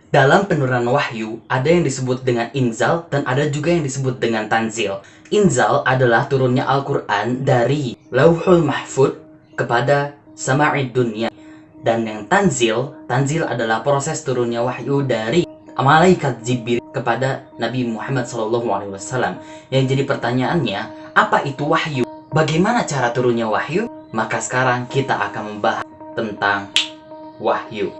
Dalam penurunan wahyu, ada yang disebut dengan inzal dan ada juga yang disebut dengan tanzil. Inzal adalah turunnya Al-Quran dari Lauhul Mahfud kepada Sama'id Dunya. Dan yang tanzil adalah proses turunnya wahyu dari malaikat Jibril kepada Nabi Muhammad SAW. Yang jadi pertanyaannya, apa itu wahyu? Bagaimana cara turunnya wahyu? Maka sekarang kita akan membahas tentang wahyu.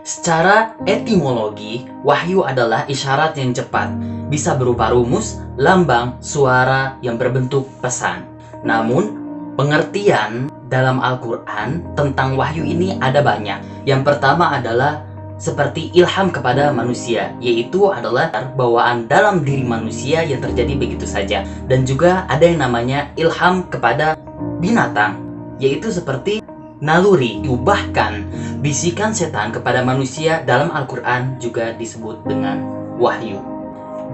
Secara etimologi, wahyu adalah isyarat yang cepat, bisa berupa rumus, lambang, suara yang berbentuk pesan. Namun, pengertian dalam Al-Quran tentang wahyu ini ada banyak. Yang pertama adalah seperti ilham kepada manusia, yaitu adalah bawaan dalam diri manusia yang terjadi begitu saja. Dan juga ada yang namanya ilham kepada binatang, yaitu seperti naluri. Bahkan bisikan setan kepada manusia dalam Al-Quran juga disebut dengan wahyu.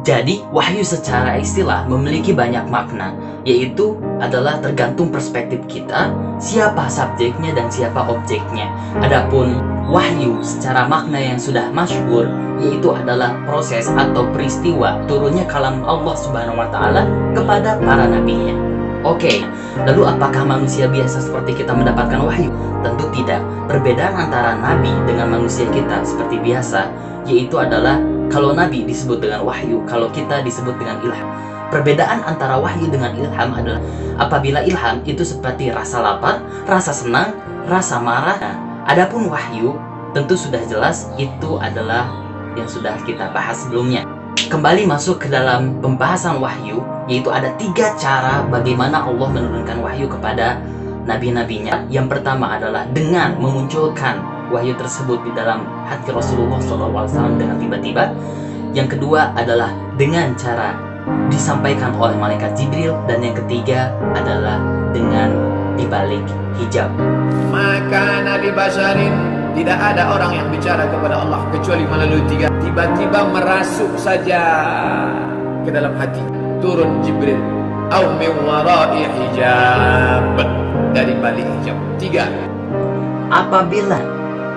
Jadi wahyu secara istilah memiliki banyak makna, yaitu adalah tergantung perspektif kita, siapa subjeknya dan siapa objeknya. Adapun wahyu secara makna yang sudah masyhur, yaitu adalah proses atau peristiwa turunnya kalam Allah Subhanahu wa Ta'ala kepada para nabinya. Oke, lalu apakah manusia biasa seperti kita mendapatkan wahyu? Tentu tidak. Perbedaan antara nabi dengan manusia kita seperti biasa, yaitu adalah kalau nabi disebut dengan wahyu, kalau kita disebut dengan ilham. Perbedaan antara wahyu dengan ilham adalah apabila ilham itu seperti rasa lapar, rasa senang, rasa marah. Adapun wahyu tentu sudah jelas itu adalah yang sudah kita bahas sebelumnya. Kembali masuk ke dalam pembahasan wahyu, yaitu ada 3 cara bagaimana Allah menurunkan wahyu kepada nabi-nabinya. Yang pertama adalah dengan memunculkan wahyu tersebut di dalam hati Rasulullah SAW dengan tiba-tiba. Yang kedua adalah dengan cara disampaikan oleh malaikat Jibril. Dan yang ketiga adalah dengan dibalik hijab. Maka Nabi Basharin, tidak ada orang yang bicara kepada Allah kecuali melalui 3. Tiba-tiba merasuk saja ke dalam hati, turun Jibril, au min wara'i hijab, dari balik hijab. 3. Apabila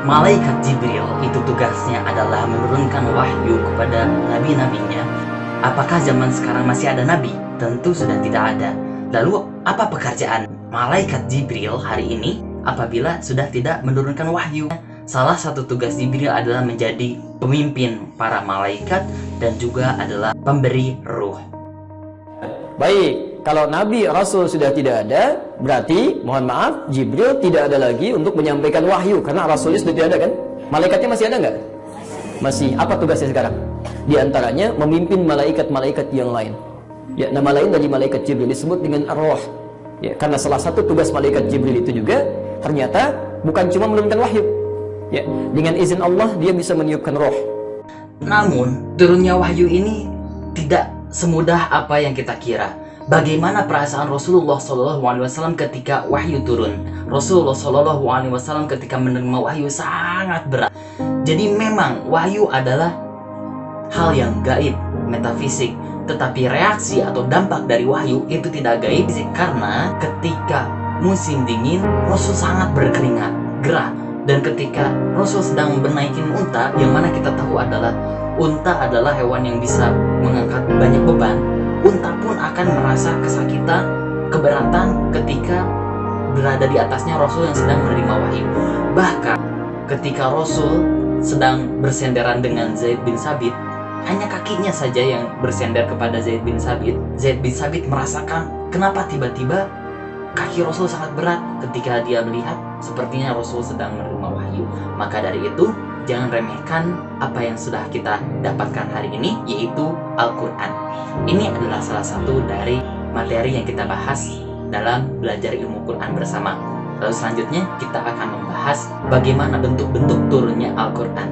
malaikat Jibril itu tugasnya adalah menurunkan wahyu kepada nabi-nabinya, apakah zaman sekarang masih ada nabi? Tentu sudah tidak ada. Lalu apa pekerjaan malaikat Jibril hari ini apabila sudah tidak menurunkan wahyu? Salah satu tugas Jibril adalah menjadi pemimpin para malaikat dan juga adalah pemberi ruh. Baik, kalau Nabi Rasul sudah tidak ada, berarti mohon maaf, Jibril tidak ada lagi untuk menyampaikan wahyu, karena Rasulnya sudah tidak ada kan? Malaikatnya masih ada nggak? Masih. Apa tugasnya sekarang? Di antaranya memimpin malaikat-malaikat yang lain. Ya, nama lain dari malaikat Jibril disebut dengan ar-ruh. Ya, karena salah satu tugas malaikat Jibril itu juga ternyata bukan cuma menurunkan wahyu. Ya, dengan izin Allah dia bisa meniupkan roh. Namun turunnya wahyu ini tidak semudah apa yang kita kira. Bagaimana perasaan Rasulullah SAW ketika wahyu turun? Rasulullah SAW ketika menerima wahyu sangat berat. Jadi memang wahyu adalah hal yang gaib, metafisik. Tetapi reaksi atau dampak dari wahyu itu tidak gaib, karena ketika musim dingin Rasul sangat berkeringat, gerah. Dan ketika Rasul sedang menaikin unta, yang mana kita tahu adalah unta adalah hewan yang bisa mengangkat banyak beban, unta pun akan merasa kesakitan, keberatan ketika berada di atasnya Rasul yang sedang menerima wahyu. Bahkan ketika Rasul sedang bersenderan dengan Zaid bin Sabit, hanya kakinya saja yang bersender kepada Zaid bin Sabit. Zaid bin Sabit merasakan kenapa tiba-tiba kaki Rasul sangat berat ketika dia melihat sepertinya Rasul sedang menerima wahyu. Maka dari itu, jangan remehkan apa yang sudah kita dapatkan hari ini, yaitu Al-Quran. Ini adalah salah satu dari materi yang kita bahas dalam belajar ilmu Quran bersama. Lalu selanjutnya kita akan membahas bagaimana bentuk-bentuk turunnya Al-Quran.